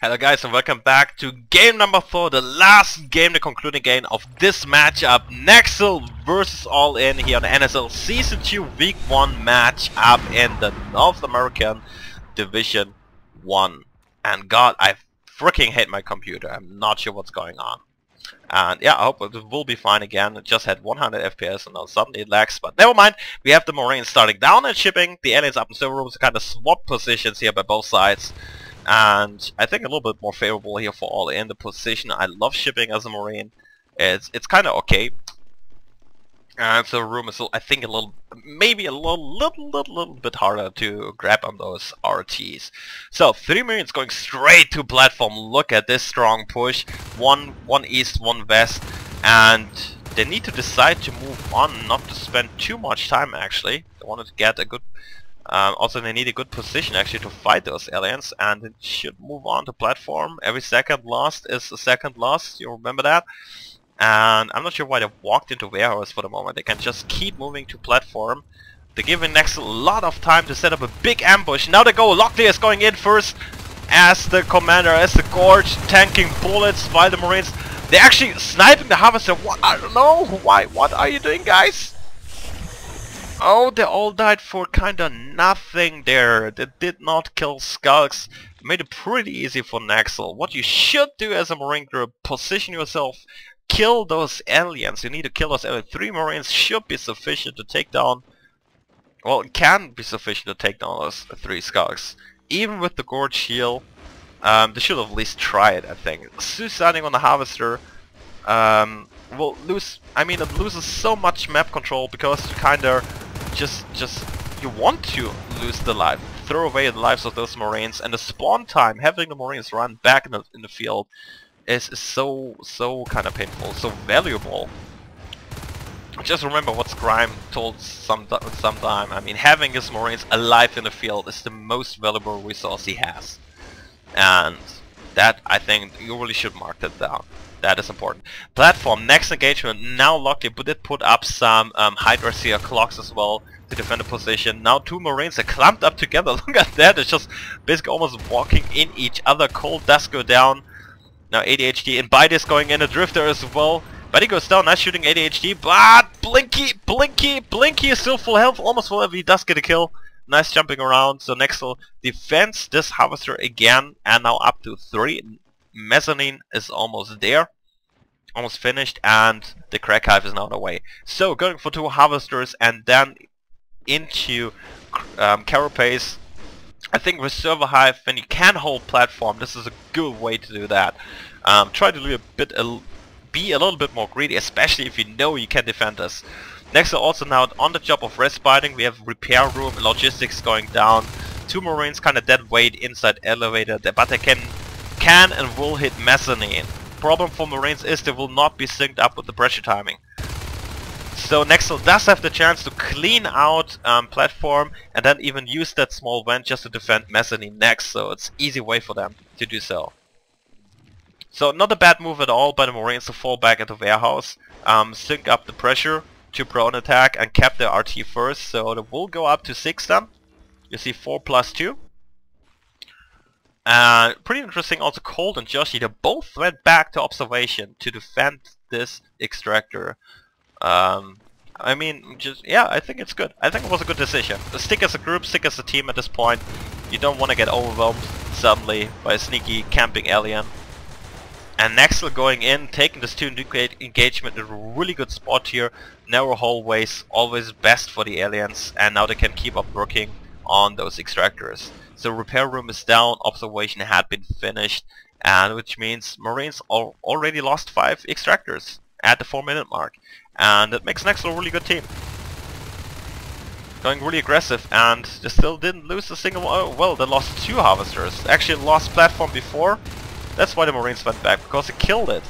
Hello guys and welcome back to game number 4, the last game, the concluding game of this matchup. Nexzil versus All In here on the NSL Season 2 Week 1 matchup in the North American Division 1. And god, I freaking hate my computer. I'm not sure what's going on. And yeah, I hope it will be fine again. It just had 100 FPS and now suddenly it lags, but never mind. We have the Marines starting down and shipping, the aliens up in server rooms, kind of swap positions here by both sides. And I think a little bit more favorable here for All In the position. I love shipping as a Marine. It's kind of okay. And so room is, I think, maybe a little bit harder to grab on those RTs. So 3 Marines going straight to platform. Look at this strong push. One east, one west, and they need to decide to move on, not to spend too much time. Actually, they wanted to get a good. Also, they need a good position actually to fight those aliens, and it should move on to platform. Every second lost is a second lost. You remember that? And I'm not sure why they walked into warehouse for the moment. They can just keep moving to platform. They're giving Nexzil a lot of time to set up a big ambush. Now they go. Locklear is going in first as the commander, as the Gorge, tanking bullets while the Marines. They're actually sniping the Harvester. What? I don't know. Why? What are you doing, guys? Oh, they all died for kinda nothing there. They did not kill Skulks. Made it pretty easy for Nexzil. What you should do as a Marine group, position yourself, kill those aliens. You need to kill those aliens. 3 Marines should be sufficient to take down... Well, it can be sufficient to take down those 3 Skulks. Even with the Gorge heal, they should have at least tried, I think. Suiciding on the Harvester... will lose. I mean, it loses so much map control because you kinda just you want to lose the life, throw away the lives of those Marines, and the spawn time, having the Marines run back in the field, is so kind of painful, so valuable. Just remember what Grime told sometime. I mean, having his Marines alive in the field is the most valuable resource he has, and that, I think, you really should mark that down. That is important. Platform, next engagement, now locked. They did put up some Hydra Seer clocks as well to defend the position. Now 2 Marines are clumped up together. Look at that, it's just basically almost walking in each other. Cold does go down. Now ADHD and Bite is going in, a Drifter as well. Buddy goes down, nice shooting ADHD, but Blinky is still full health, almost full health. He does get a kill. Nice jumping around. So Nexzil defends this Harvester again, and now up to 3. Mezzanine is almost there, almost finished, and the Crack Hive is now on the way. So going for 2 Harvesters and then into Carapace. I think with Server Hive, when you can hold platform, this is a good way to do that. Try to be a little bit more greedy, especially if you know you can defend this. Next, also now on the job of respiting, we have repair room, logistics going down. 2 Marines kind of dead weight inside elevator, but they can and will hit mezzanine. Problem for Marines is they will not be synced up with the pressure timing. So Nexzil does have the chance to clean out platform and then even use that small vent just to defend mezzanine next. So it's easy way for them to do so. So not a bad move at all by the Marines to fall back at the warehouse, sync up the pressure to prone attack and cap their RT first. So they will go up to 6 then. You see 4 plus 2. Pretty interesting also, Cold and Joshi, they both went back to observation to defend this extractor. I mean, yeah, I think it's good. I think it was a good decision. Stick as a group, stick as a team at this point. You don't want to get overwhelmed suddenly by a sneaky camping alien. And Nexzil going in, taking this 2 engagement in a really good spot here. Narrow hallways, always best for the aliens, and now they can keep up working on those extractors. So repair room is down, observation had been finished, and which means Marines already lost 5 extractors at the 4-minute mark, and that makes Nexzil a really good team. Going really aggressive, and they still didn't lose a single one. Oh, well, they lost 2 Harvesters. Actually lost platform before. That's why the Marines went back, because they killed it.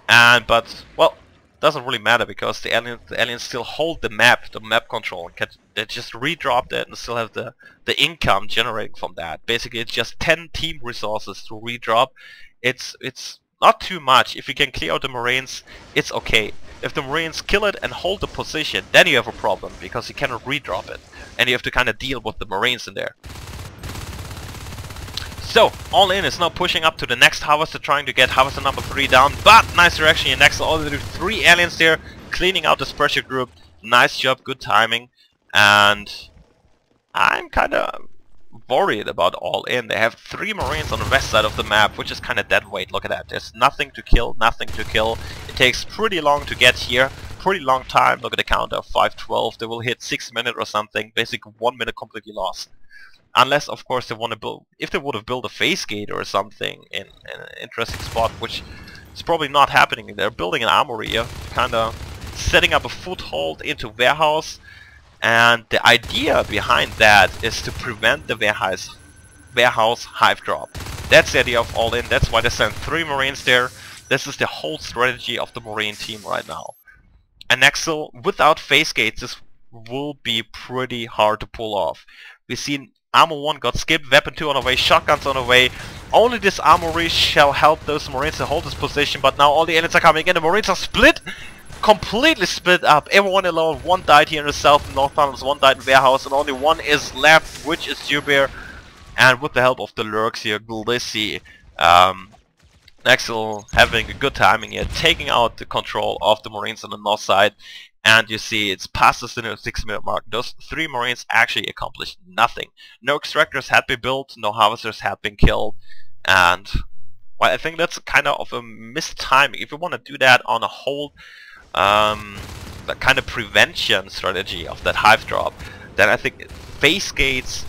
But well, doesn't really matter because the aliens still hold the map control, and they just redrop that and still have the income generating from that. Basically, it's just 10 team resources to redrop. It's not too much. If you can clear out the Marines, it's okay. If the Marines kill it and hold the position, then you have a problem because you cannot redrop it, and you have to kind of deal with the Marines in there. So, All In is now pushing up to the next harvester, trying to get harvester number 3 down, but nice direction here. Nexzil already 3 aliens there, cleaning out this pressure group. Nice job, good timing. And I'm kinda worried about All In. They have 3 Marines on the west side of the map, which is kinda dead weight. Look at that. There's nothing to kill, nothing to kill. It takes pretty long to get here. Pretty long time. Look at the counter, 5:12. They will hit 6 minutes or something. Basically 1 minute completely lost. Unless, of course, they want to build... If they would have built a phase gate or something in an interesting spot, which is probably not happening. They're building an armory here, kinda setting up a foothold into warehouse. And the idea behind that is to prevent the warehouse hive drop. That's the idea of All In. That's why they sent 3 Marines there. This is the whole strategy of the Marine team right now. And Nexzil, without phase gates, this will be pretty hard to pull off. We've seen Armor 1 got skipped, Weapon 2 on the way, Shotguns on the way. Only this armory shall help those Marines to hold this position, but now all the aliens are coming in. The Marines are split! Completely split up. Everyone alone. 1 died here in the south and north tunnels, 1 died in warehouse, and only 1 is left, which is Zubair. And with the help of the lurks here, Glissy, Nexzil having a good timing here, taking out the control of the Marines on the north side. And you see it's past the 6-minute mark. Those 3 Marines actually accomplished nothing. No extractors had been built, no harvesters had been killed. And well, I think that's kind of a missed timing. If you want to do that on a whole that kind of prevention strategy of that hive drop, then I think phase gates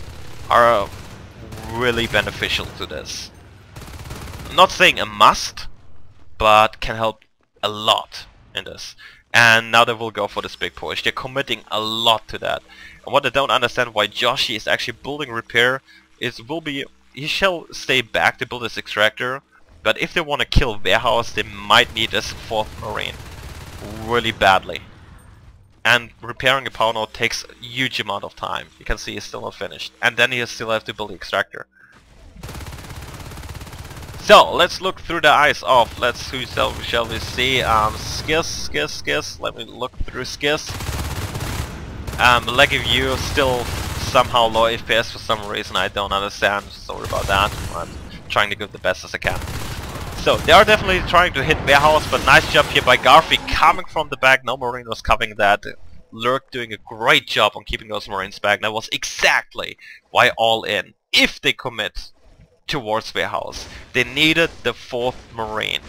are really beneficial to this. I'm not saying a must, but can help a lot in this. And now they will go for this big push. They're committing a lot to that. And what I don't understand why Joshi is actually building repair is he shall stay back to build this extractor, but if they want to kill warehouse, they might need this 4th Marine really badly. And repairing a power node takes a huge amount of time. You can see he's still not finished. And then he still has to build the extractor. So let's look through the eyes of, shall we see, Skiss, let me look through Skiss. Lag of view, still somehow low FPS for some reason, I don't understand, sorry about that. I'm trying to give the best as I can. So they are definitely trying to hit warehouse, but nice job here by Garfi coming from the back. No Marine was covering that. Lurk doing a great job on keeping those Marines back. That was exactly why All In, if they commit towards warehouse, they needed the 4th Marine.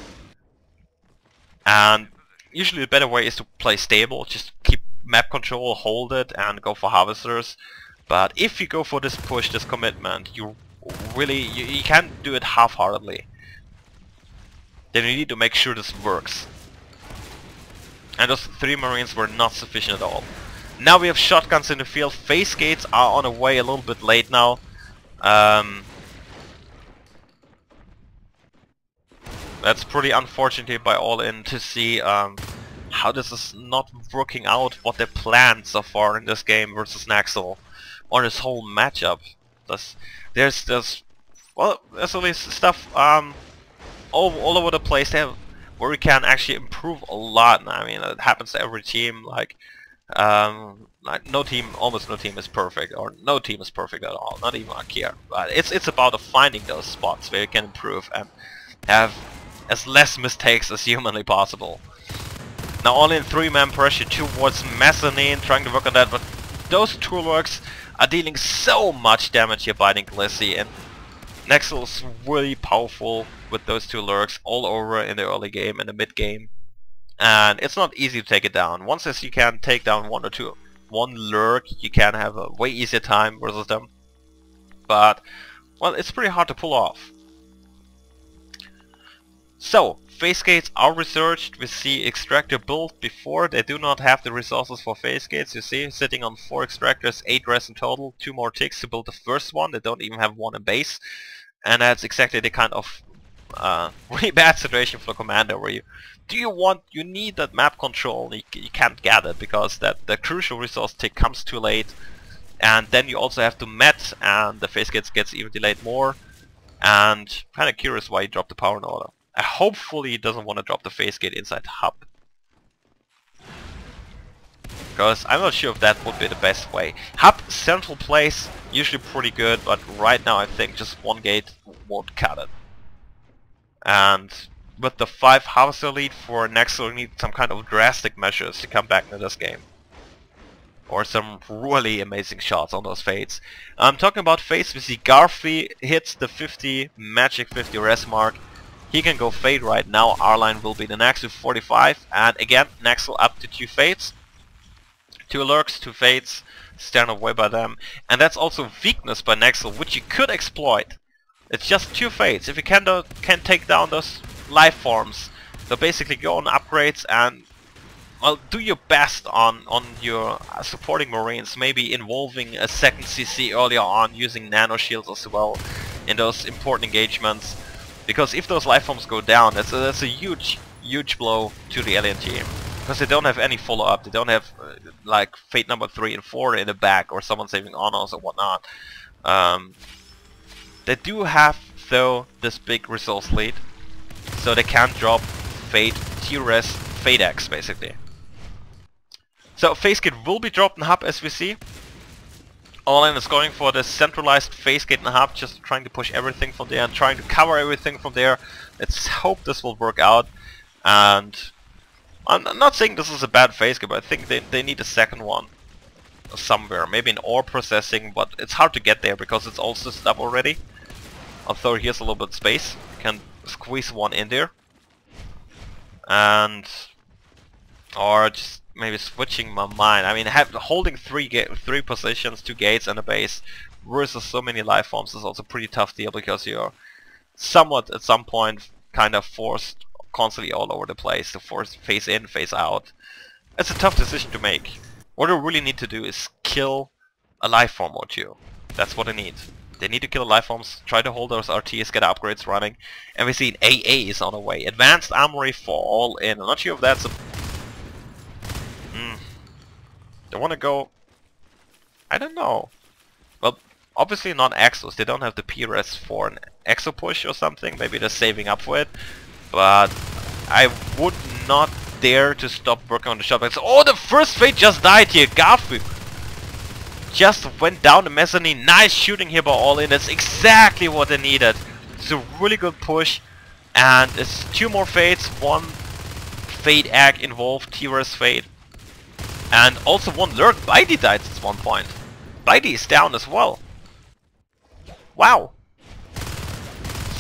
And usually the better way is to play stable, just keep map control, hold it, and go for harvesters. But if you go for this push, this commitment, you can't do it half-heartedly. Then you need to make sure this works. And those 3 Marines were not sufficient at all. Now we have shotguns in the field. Phase gates are on the way, a little bit late now. That's pretty unfortunate by All In to see how this is not working out, what they planned so far in this game versus Nexzil, or this whole matchup. There's all this stuff all over the place there where we can actually improve a lot. I mean, it happens to every team. Like almost no team is perfect, or no team is perfect at all. Not even Arkia. But it's about finding those spots where you can improve and have as less mistakes as humanly possible. Now only in 3-man pressure towards Mezzanine, trying to work on that, but those toolworks are dealing so much damage here, biting Glissy, and Nexzil is really powerful with those 2 lurks all over in the early game and the mid game, and it's not easy to take it down. Once you can take down 1 or 2, 1 lurk, you can have a way easier time versus them, but well, it's pretty hard to pull off. So, phase gates are researched. We see extractor built before. They do not have the resources for phase gates. You see, sitting on 4 extractors, 8 res in total, 2 more ticks to build the first one. They don't even have 1 in base. And that's exactly the kind of really bad situation for the commander where you need that map control. You can't get it because the crucial resource tick comes too late. And then you also have to met, and the phase gates gets even delayed more. And kind of curious why he dropped the power node. Hopefully he doesn't want to drop the phase gate inside hub. because I'm not sure if that would be the best way. Hub central place, usually pretty good, but right now I think just one gate won't cut it. And with the 5 Harvester lead for Nexzil, we need some kind of drastic measures to come back into this game. Or some really amazing shots on those fades. I'm talking about fades. We see Garfi hits the 50 magic 50 res mark. He can go fade right now. R-line will be the next with 45. And again, Nexzil up to 2 fades. 2 lurks, 2 fades. Stand away by them. And that's also weakness by Nexzil, which you could exploit. It's just 2 fades. If you can take down those life forms, so basically go on upgrades and well, do your best on your supporting Marines, maybe involving a second CC earlier on, using nano shields as well in those important engagements. Because if those life forms go down, that's a huge blow to the alien team. Because they don't have any follow-up, they don't have like fate number 3 and 4 in the back, or someone saving honors or whatnot. They do have, though, this big resource lead, so they can drop Fate, T-Res, Fate X basically. So phase gate will be dropped in hub as we see. All-in is going for the centralized phase gate in hub, just trying to push everything from there and trying to cover everything from there. Let's hope this will work out. And I'm not saying this is a bad phase gate, but I think they need a second one somewhere. Maybe in ore processing, but it's hard to get there because it's all systed up already. Although here's a little bit of space. You can squeeze one in there. And or just maybe switching my mind. I mean, holding three positions, 2 gates and a base versus so many life forms is also a pretty tough deal, because you're somewhat at some point kind of forced constantly all over the place to force phase in, phase out. It's a tough decision to make. What they really need to do is kill a life form or 2. That's what they need. They need to kill life forms, try to hold those RTs, get upgrades running, and we see an AA is on the way. Advanced Armory for all in. I'm not sure if that's a... They want to go... I don't know. Well, obviously not Exos. They don't have the PRS for an Exo push or something. Maybe they're saving up for it. But I would not dare to stop working on the shotguns. Oh, the first Fate just died here. Garfield just went down the mezzanine. Nice shooting here by All In. That's exactly what they needed. It's a really good push. And it's 2 more Fates. 1 Fate Ag involved. T-Res Fate. And also 1 Lurk. Baidi died at one point. Baidi is down as well. Wow.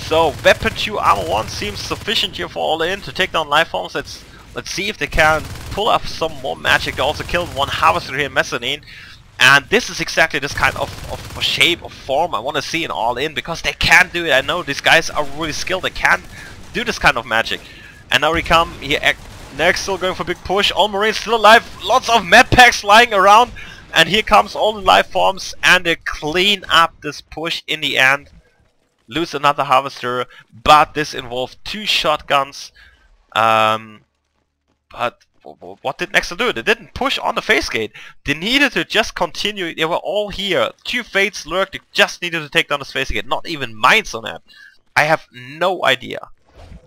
So Weapon 2 Armor 1 seems sufficient here for All In to take down life forms. Let's see if they can pull up some more magic. They also killed 1 Harvester here in Mezzanine. And this is exactly this kind of shape, of form I want to see in All In, because they can do it. I know these guys are really skilled. They can do this kind of magic. And now we come here. Nexzil going for a big push. All Marines still alive. Lots of med packs lying around. And here comes all the life forms, and they clean up this push in the end. Lose another Harvester, but this involved 2 shotguns. But what did Nexzil do? They didn't push on the phase gate. They needed to just continue. They were all here. 2 Fates lurked. They just needed to take down this phase gate. Not even mines on that. I have no idea.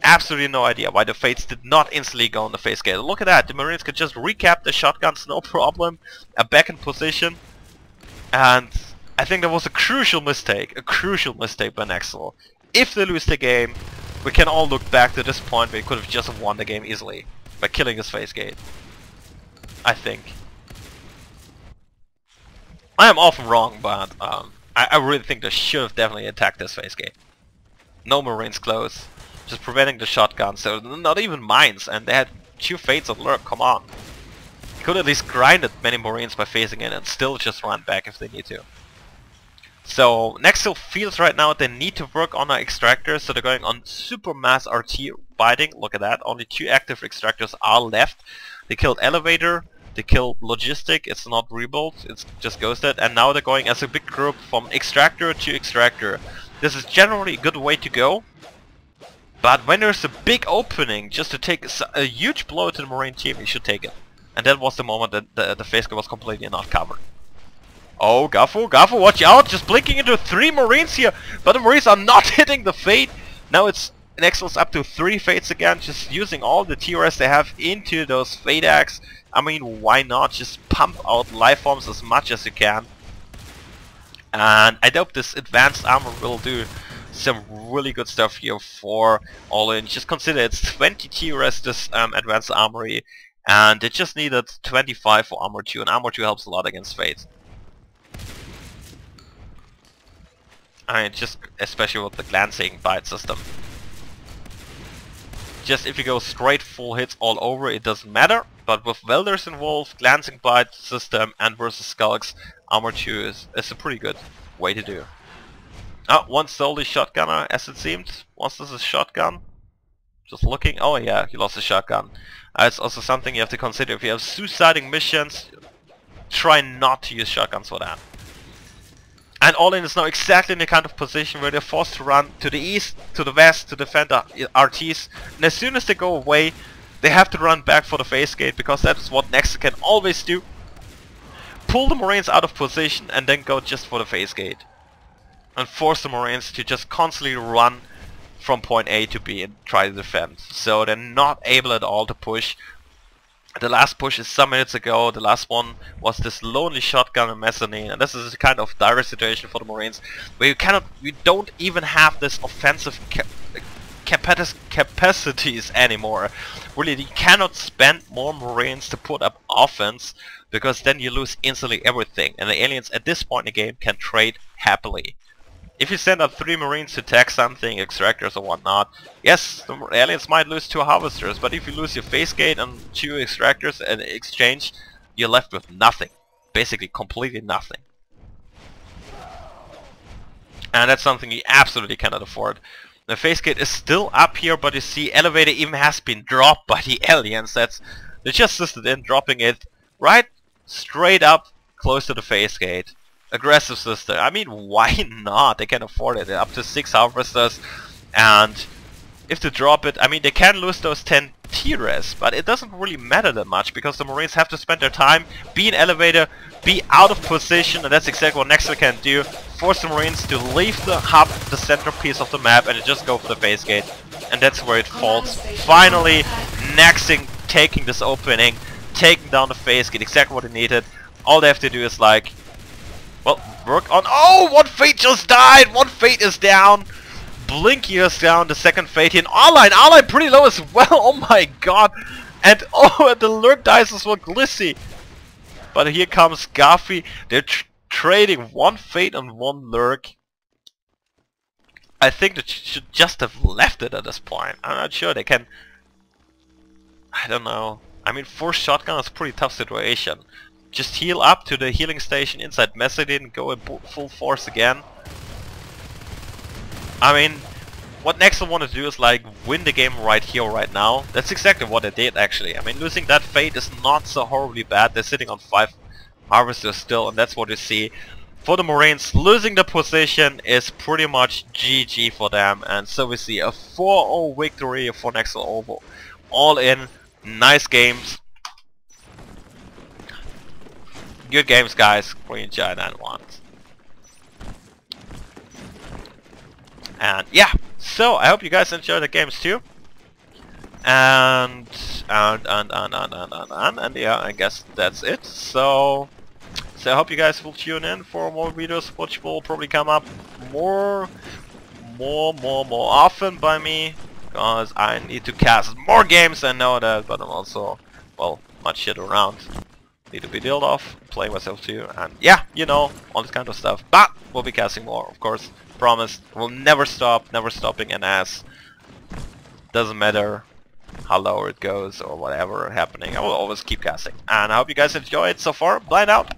Absolutely no idea why the Fates did not instantly go on the phase gate. Look at that. The Marines could just recap the shotguns, no problem. Back in position. And I think that was a crucial mistake by Nexzil. If they lose the game, we can all look back to this point where they could have just won the game easily by killing this phase gate. I think. I am often wrong, but I really think they should have definitely attacked this phase gate. No Marines close. Just preventing the shotguns, so not even mines, and they had 2 Fates on lurk, come on. Could at least grinded many Marines by phasing in and still just run back if they need to. So Nexzil feels right now they need to work on our extractors, so they're going on super mass RT biting. Look at that, only 2 active extractors are left. They killed Elevator, they killed Logistic, it's not rebuilt, it's just ghosted, and now they're going as a big group from extractor to extractor. This is generally a good way to go. But when there's a big opening, just to take a huge blow to the Marine team, you should take it. And that was the moment that the phase gate was completely not covered. Oh, Gafu, watch out! Just blinking into 3 Marines here! But the Marines are not hitting the Fate! Now it's Nexzil's up to 3 Fates again, just using all the TRS they have into those Fate Acts. I mean, why not just pump out life forms as much as you can. And I hope this advanced armor will do some really good stuff here for all in. Just consider it's 20 TRS this advanced armory, and it just needed 25 for armor 2, and armor 2 helps a lot against Fate. I mean, just especially with the glancing bite system. Just if you go straight full hits all over, it doesn't matter. But with welders involved, glancing bite system, and versus skulks, armor 2 is a pretty good way to do. One solely shotgunner, as it seemed. Was this a shotgun? Just looking. Oh yeah, he lost a shotgun. It's also something you have to consider. If you have suiciding missions, try not to use shotguns for that. And All In is now exactly in the kind of position where they're forced to run to the east, to the west, to defend the RTs. And as soon as they go away, they have to run back for the face gate, because that's what Nexzil can always do. Pull the Marines out of position and then go just for the face gate. And force the Marines to just constantly run from point A to B and try to defend. So they're not able at all to push. The last push is some minutes ago. The last one was this lonely shotgun and mezzanine, and this is a kind of dire situation for the Marines, where you don't even have this offensive capacities anymore. Really, you cannot spend more Marines to put up offense, because then you lose instantly everything, and the aliens at this point in the game can trade happily. If you send up 3 Marines to attack something, extractors or whatnot, yes, the aliens might lose 2 harvesters, but if you lose your face gate and 2 extractors in exchange, you're left with nothing. Basically completely nothing. And that's something you absolutely cannot afford. The face gate is still up here, but you see elevator even has been dropped by the aliens. They just assisted in dropping it right straight up close to the face gate. Aggressive system. I mean, why not? They can afford it. They're up to 6 harvesters, and if they drop it, I mean, they can lose those 10 TRS, but it doesn't really matter that much, because the Marines have to spend their time, be in elevator, be out of position, and that's exactly what Nexzil can do. Force the Marines to leave the hub, the centerpiece of the map, and just go for the face gate, and that's where it falls. Finally, Nexzil taking this opening, taking down the face gate, exactly what it needed. All they have to do is like, well, work on... Oh, one Fate just died! One Fate is down! Blinky is down, the second Fate here. And Arline pretty low as well, oh my god! And oh, and the Lurk dies as well, Glissy! But here comes Gaffy. They're trading 1 Fate and 1 Lurk. I think they should just have left it at this point. I'm not sure they can... I don't know. I mean, 4 shotgun is a pretty tough situation. Just heal up to the healing station inside Mezzanine, go in full force again. I mean, what Nexzil wanted to do is like win the game right here, right now. That's exactly what they did actually. I mean, losing that Fate is not so horribly bad. They're sitting on 5 harvesters still, and that's what you see. For the Marines, losing the position is pretty much GG for them, and so we see a 4-0 victory for Nexzil over. All in, nice games. Good games, guys. Green Giant and ones. And yeah, so I hope you guys enjoy the games too. And yeah, I guess that's it. So I hope you guys will tune in for more videos, which will probably come up more often by me, because I need to cast more games. I know that, but I'm also, well, much shit around. Need to be dealt off, playing myself too, and yeah, you know, all this kind of stuff. But we'll be casting more, of course. Promised. We'll never stop, never stopping NS. Doesn't matter how low it goes or whatever happening. I will always keep casting. And I hope you guys enjoyed so far. Blind out.